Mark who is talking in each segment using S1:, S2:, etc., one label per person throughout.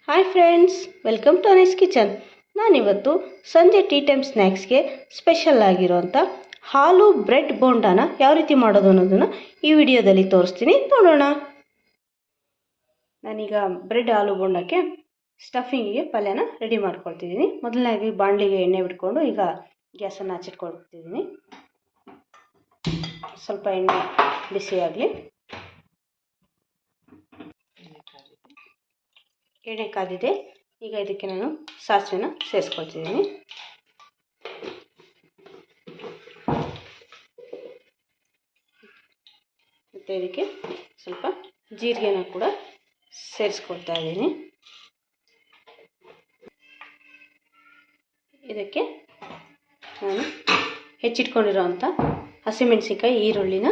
S1: Hi friends, welcome to Annie's kitchen. ನಾನಿವತ್ತು ಸಂಜೆ tea time ಸ್ನ್ಯಾಕ್ಸ್ಗೆ special ಆಗಿರೋಂಥ ಹಾಲು ಬ್ರೆಡ್ ಬೋಂಡಾನ ಯಾವ ರೀತಿ ಮಾಡೋದು ಅನ್ನೋದನ್ನು ಈ ವಿಡಿಯೋದಲ್ಲಿ ತೋರಿಸ್ತೀನಿ, ನೋಡೋಣ. ನಾನೀಗ ಬ್ರೆಡ್ ಆಲೂ ಬೋಂಡಕ್ಕೆ ಸ್ಟಫಿಂಗಿಗೆ ಪಲ್ಯನ ರೆಡಿ ಮಾಡ್ಕೊಳ್ತಿದ್ದೀನಿ. ಮೊದಲನೇದಾಗಿ ಬಾಣಲಿಗೆ ಎಣ್ಣೆ ಬಿಟ್ಕೊಂಡು ಈಗ ಗ್ಯಾಸನ್ನು ಹಚ್ಚಿಟ್ಕೊಳ್ತಿದ್ದೀನಿ. ಸ್ವಲ್ಪ ಎಣ್ಣೆ ಬಿಸಿಯಾಗಲಿ. ಎಣ್ಣೆ ಕಾದಿದೆ. ಈಗ ಇದಕ್ಕೆ ನಾನು ಸಾಸಿವೆನ ಸೇರಿಸ್ಕೊಳ್ತಿದ್ದೀನಿ. ಮತ್ತು ಇದಕ್ಕೆ ಸ್ವಲ್ಪ ಜೀರಿಗೆನ ಕೂಡ ಸೇರಿಸ್ಕೊಳ್ತಾ ಇದ್ದೀನಿ. ಇದಕ್ಕೆ ನಾನು ಹೆಚ್ಚಿಟ್ಕೊಂಡಿರೋವಂಥ ಹಸಿಮೆಣಸಿನ್ಕಾಯಿ, ಈರುಳ್ಳಿನ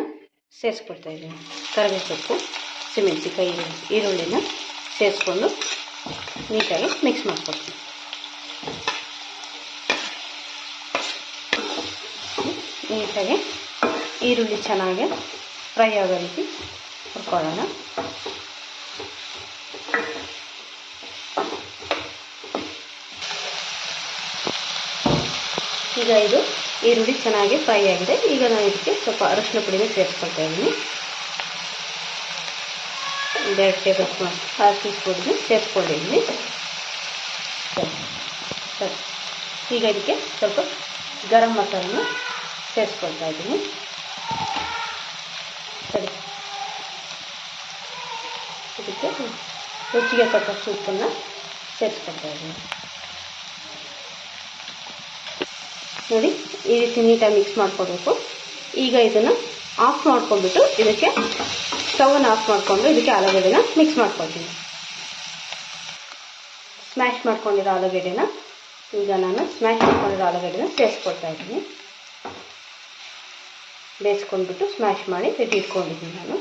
S1: ಸೇರಿಸ್ಕೊಳ್ತಾ ಇದ್ದೀನಿ. ಕರಿಬೇವು ಸೊಪ್ಪು, ಹಸಿಮೆಣಸಿನ್ಕಾಯಿ, ಈರುಳ್ಳಿನ ಸೇರಿಸ್ಕೊಂಡು ನೀಟಾಗಿ ಮಿಕ್ಸ್ ಮಾಡ್ಕೊಳ್ತೀನಿ. ನೀಟಾಗಿ ಈರುಳ್ಳಿ ಚೆನ್ನಾಗಿ ಫ್ರೈ ಆಗೋ ರೀತಿ ಹುರ್ಕೊಳ್ಳೋಣ. ಈಗ ಇದು ಈರುಳ್ಳಿ ಚೆನ್ನಾಗಿ ಫ್ರೈ ಆಗಿದೆ. ಈಗ ನಾನು ಇದಕ್ಕೆ ಸ್ವಲ್ಪ ಅರಶಿನ ಪುಡಿನ ಸೇರಿಸ್ಕೊಳ್ತಾ ಇದ್ದೀನಿ. 2 ಟೇಬಲ್ ಸ್ಪೂನ್ ಅರಶಿನ ಪುಡಿನ ಸೇರಿಸ್ಕೊಂಡಿದ್ದೀನಿ. ಸರಿ, ಈಗ ಇದಕ್ಕೆ ಸ್ವಲ್ಪ ಗರಂ ಮಸಾಲನ ಸೇರಿಸ್ಕೊಳ್ತಾ ಇದ್ದೀನಿ. ಸರಿ, ಇದಕ್ಕೆ ರುಚಿಗೆ ತಕ್ಕಷ್ಟು ಉಪ್ಪನ್ನು ಸೇರಿಸ್ಕೊಳ್ತಾ ಇದ್ದೀನಿ. ನೋಡಿ, ಈ ರೀತಿ ನೀಟಾಗಿ ಮಿಕ್ಸ್ ಮಾಡ್ಕೊಳ್ಬೇಕು. ಈಗ ಇದನ್ನು ಆಫ್ ಮಾಡ್ಕೊಂಡ್ಬಿಟ್ಟು ಇದಕ್ಕೆ ಸ್ಟವನ್ನು ಆಫ್ ಮಾಡಿಕೊಂಡು ಇದಕ್ಕೆ ಆಲೂಗಡ್ಡೆನ ಮಿಕ್ಸ್ ಮಾಡ್ಕೊಳ್ತೀನಿ. ಸ್ಮ್ಯಾಶ್ ಮಾಡ್ಕೊಂಡಿರೋ ಆಲೂಗಡ್ಡೆನ ಸೇರಿಸ್ಕೊಳ್ತಾ ಇದ್ದೀನಿ. ಬೇಯಿಸ್ಕೊಂಡ್ಬಿಟ್ಟು ಸ್ಮ್ಯಾಶ್ ಮಾಡಿ ರೆಡಿ ಇಟ್ಕೊಂಡಿದ್ದೀನಿ ನಾನು.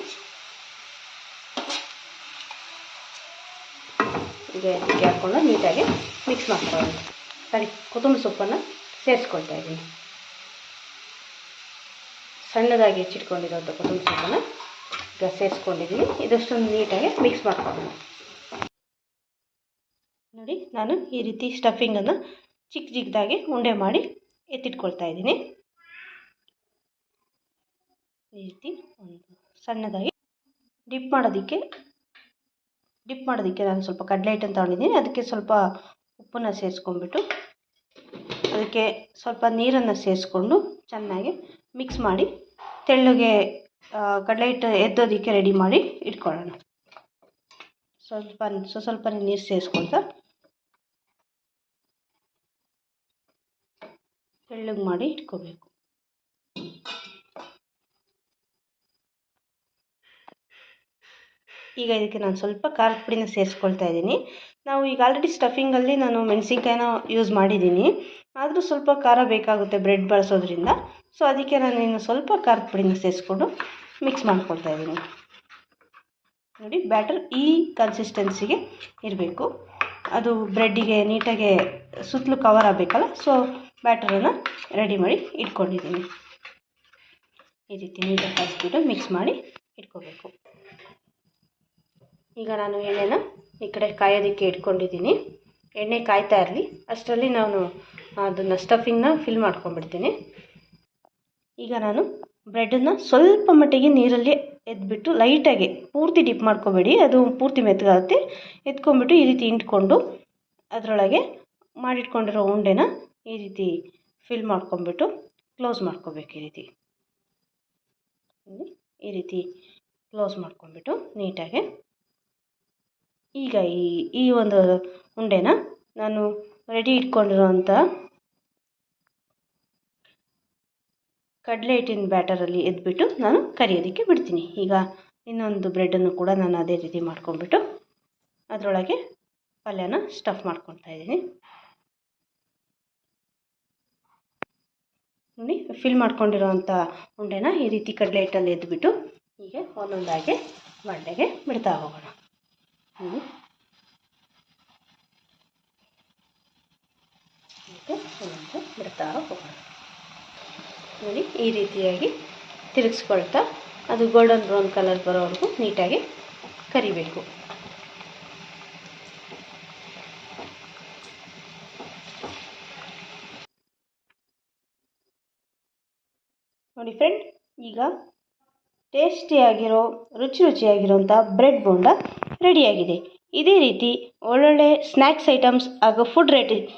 S1: ಈಗ ಇದಕ್ಕೆ ಹಾಕ್ಕೊಂಡು ನೀಟಾಗಿ ಮಿಕ್ಸ್ ಮಾಡ್ಕೊಳ್ಳೋಣ. ಸರಿ, ಕೊತ್ತಂಬರಿ ಸೊಪ್ಪನ್ನು ಸೇರಿಸ್ಕೊಳ್ತಾ ಇದ್ದೀನಿ. ಸಣ್ಣದಾಗಿ ಹೆಚ್ಚಿಟ್ಕೊಂಡಿರೋಂಥ ಕೊತ್ತಂಬರಿ ಸೊಪ್ಪನ್ನು ಈಗ ಸೇರಿಸ್ಕೊಂಡಿದ್ದೀನಿ. ಇದಷ್ಟೊಂದು ನೀಟಾಗಿ ಮಿಕ್ಸ್ ಮಾಡ್ಕೊಳ್ಳೋಣ. ನೋಡಿ, ನಾನು ಈ ರೀತಿ ಸ್ಟಫಿಂಗನ್ನು ಚಿಕ್ಕದಾಗಿ ಉಂಡೆ ಮಾಡಿ ಎತ್ತಿಟ್ಕೊಳ್ತಾ ಇದ್ದೀನಿ. ಈ ರೀತಿ ಒಂದು ಸಣ್ಣದಾಗಿ ಡಿಪ್ ಮಾಡೋದಕ್ಕೆ ನಾನು ಸ್ವಲ್ಪ ಕಡಲೆ ಹಿಟ್ಟನ್ನು ತಗೊಂಡಿದ್ದೀನಿ. ಅದಕ್ಕೆ ಸ್ವಲ್ಪ ಉಪ್ಪನ್ನು ಸೇರಿಸ್ಕೊಂಡ್ಬಿಟ್ಟು ಅದಕ್ಕೆ ಸ್ವಲ್ಪ ನೀರನ್ನು ಸೇರಿಸ್ಕೊಂಡು ಚೆನ್ನಾಗಿ ಮಿಕ್ಸ್ ಮಾಡಿ ತೆಳ್ಳಗೆ ಕಡಲೆ ಹಿಟ್ಟು ಎದ್ದೋದಕ್ಕೆ ರೆಡಿ ಮಾಡಿ ಇಟ್ಕೊಳ್ಳೋಣ. ಸ್ವಲ್ಪ ನೀರು ಸೇರಿಸ್ಕೊಳ್ತಾ ತೆಳ್ಳಗೆ ಮಾಡಿ ಇಟ್ಕೋಬೇಕು. ಈಗ ಇದಕ್ಕೆ ನಾನು ಸ್ವಲ್ಪ ಖಾರದ ಪುಡಿನ ಸೇರಿಸ್ಕೊಳ್ತಾ ಇದ್ದೀನಿ. ನಾವು ಈಗ ಆಲ್ರೆಡಿ ಸ್ಟಫಿಂಗಲ್ಲಿ ನಾನು ಮೆಣಸಿನ್ಕಾಯಿನ ಯೂಸ್ ಮಾಡಿದ್ದೀನಿ, ಆದರೂ ಸ್ವಲ್ಪ ಖಾರ ಬೇಕಾಗುತ್ತೆ ಬ್ರೆಡ್ ಬಳಸೋದ್ರಿಂದ. ಸೊ ಅದಕ್ಕೆ ನಾನು ಇನ್ನು ಸ್ವಲ್ಪ ಖಾರದ ಪುಡಿನ ಸೇರಿಸ್ಕೊಂಡು ಮಿಕ್ಸ್ ಮಾಡ್ಕೊಳ್ತಾ ಇದ್ದೀನಿ. ನೋಡಿ, ಬ್ಯಾಟರ್ ಈ ಕನ್ಸಿಸ್ಟೆನ್ಸಿಗೆ ಇರಬೇಕು. ಅದು ಬ್ರೆಡ್ಡಿಗೆ ನೀಟಾಗಿ ಸುತ್ತಲೂ ಕವರ್ ಆಗಬೇಕಲ್ಲ. ಸೊ ಬ್ಯಾಟರನ್ನು ರೆಡಿ ಮಾಡಿ ಇಟ್ಕೊಂಡಿದ್ದೀನಿ. ಈ ರೀತಿ ನೀಟಾಗಿ ಕಲಿಸ್ಬಿಟ್ಟು ಮಿಕ್ಸ್ ಮಾಡಿ ಇಟ್ಕೋಬೇಕು. ಈಗ ನಾನು ಎಣ್ಣೆನ ಈ ಕಡೆ ಕಾಯೋದಕ್ಕೆ ಇಟ್ಕೊಂಡಿದ್ದೀನಿ. ಎಣ್ಣೆ ಕಾಯ್ತಾ ಇರಲಿ, ಅಷ್ಟರಲ್ಲಿ ನಾನು ಅದನ್ನು ಸ್ಟಫಿಂಗ್ನ ಫಿಲ್ ಮಾಡ್ಕೊಂಡ್ಬಿಡ್ತೀನಿ. ಈಗ ನಾನು ಬ್ರೆಡನ್ನು ಸ್ವಲ್ಪ ಮಟ್ಟಿಗೆ ನೀರಲ್ಲಿ ಎದ್ಬಿಟ್ಟು ಲೈಟಾಗಿ, ಪೂರ್ತಿ ಡಿಪ್ ಮಾಡ್ಕೋಬೇಡಿ, ಅದು ಪೂರ್ತಿ ಮೆತ್ತಗಾಗುತ್ತೆ. ಎತ್ಕೊಂಡ್ಬಿಟ್ಟು ಈ ರೀತಿ ಇಂಟ್ಕೊಂಡು ಅದರೊಳಗೆ ಮಾಡಿಟ್ಕೊಂಡಿರೋ ಉಂಡೆನ ಈ ರೀತಿ ಫಿಲ್ ಮಾಡ್ಕೊಂಡ್ಬಿಟ್ಟು ಕ್ಲೋಸ್ ಮಾಡ್ಕೋಬೇಕು. ಈ ರೀತಿ ಕ್ಲೋಸ್ ಮಾಡ್ಕೊಂಡ್ಬಿಟ್ಟು ನೀಟಾಗಿ ಈಗ ಈ ಒಂದು ಉಂಡೆನ ನಾನು ರೆಡಿ ಇಟ್ಕೊಂಡಿರೋಂಥ ಕಡಲೆ ಹಿಟ್ಟಿನ ಬ್ಯಾಟರಲ್ಲಿ ಎದ್ಬಿಟ್ಟು ನಾನು ಕರಿಯೋದಕ್ಕೆ ಬಿಡ್ತೀನಿ. ಈಗ ಇನ್ನೊಂದು ಬ್ರೆಡನ್ನು ಕೂಡ ನಾನು ಅದೇ ರೀತಿ ಮಾಡ್ಕೊಂಡ್ಬಿಟ್ಟು ಅದರೊಳಗೆ ಪಲ್ಯನ ಸ್ಟಫ್ ಮಾಡ್ಕೊಳ್ತಾ ಇದ್ದೀನಿ. ನೋಡಿ, ಫಿಲ್ ಮಾಡ್ಕೊಂಡಿರೋವಂಥ ಉಂಡೆನ ಈ ರೀತಿ ಕಡಲೆ ಹಿಟ್ಟಲ್ಲಿ ಎದ್ಬಿಟ್ಟು ಹೀಗೆ ಒಂದೊಂದಾಗಿ ಬಾಣಲೆಗೆ ಬಿಡ್ತಾ ಹೋಗೋಣ. ಬಿಡ್ತಾ ಹೋಗೋಣ. ನೋಡಿ, ಈ ರೀತಿಯಾಗಿ ತಿರುಗಿಸ್ಕೊಳ್ತಾ ಅದು ಗೋಲ್ಡನ್ ಬ್ರೌನ್ ಕಲರ್ ಬರೋವರೆಗೂ ನೀಟಾಗಿ ಕರಿಬೇಕು. ನೋಡಿ ಫ್ರೆಂಡ್, ಈಗ ಟೇಸ್ಟಿಯಾಗಿರೋ ರುಚಿಯಾಗಿರೋಂಥ ಬ್ರೆಡ್ ಬೋಂಡ ರೆಡಿಯಾಗಿದೆ. ಇದೇ ರೀತಿ ಒಳ್ಳೊಳ್ಳೆ ಸ್ನ್ಯಾಕ್ಸ್ ಐಟಮ್ಸ್ ಹಾಗೂ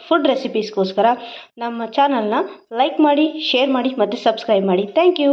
S1: ಫುಡ್ ರೆಸಿಪೀಸ್ಗೋಸ್ಕರ ನಮ್ಮ ಚಾನಲ್ನ ಲೈಕ್ ಮಾಡಿ, ಶೇರ್ ಮಾಡಿ ಮತ್ತು ಸಬ್ಸ್ಕ್ರೈಬ್ ಮಾಡಿ. Thank you.